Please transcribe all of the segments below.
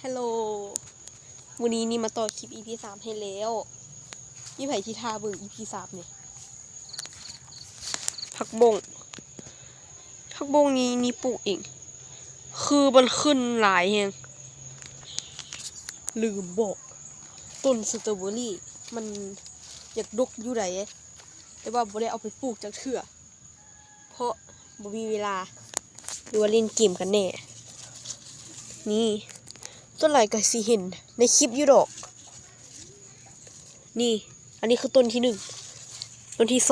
ฮัลโหลวันนี้นี่มาต่อคลิป EP 3ให้แล้วนี่ไผ่ที่ท่าเบิ่ง EP 3เนี่ยผักบงนี้ปลูกเองคือมันขึ้นหลายแฮงลืมบอกต้นสตรอเบอรี่มันอยากดกอยู่ไหนแต่ว่าบ่ได้เอาไปปลูกจักเทื่อเพราะบ่มีเวลาหรือว่าเล่นเกมกันแน่นี่ต้นไหลก็สิเห็นในคลิปอยู่ดอกนี่อันนี้คือต้นที่1ต้นที่2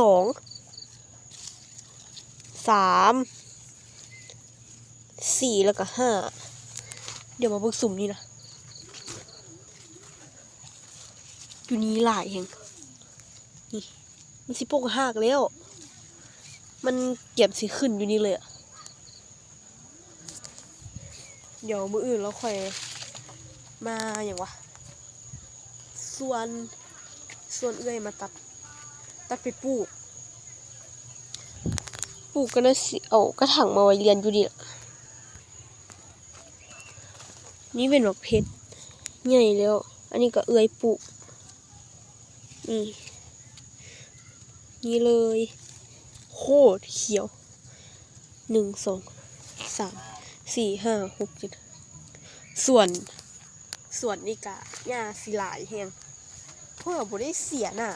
3 4แล้วก็5เดี๋ยวมาเบิ่งสุ่มนี่นะอยู่นี้หลายแฮงนี่มันสิโปกหักแล้วมันเก็บสิขึ้นอยู่นี่เลยอะเดี๋ยวมื้ออื่นเราค่อยมาอย่างวะส่วนเอื้อยมาตัดไปปลูกก็น่าสิเอากระถางมาไว้เรียนอยู่ดินี่เป็นบักเพชรใหญ่แล้วอันนี้ก็เอื้อยปลูกนี่เลยโคตรเขียว1 2 3 4 5 6 7ส่วนนี่กะหญ้าสิหลายแฮงเพราะว่าบ่ได้เสียน่ะ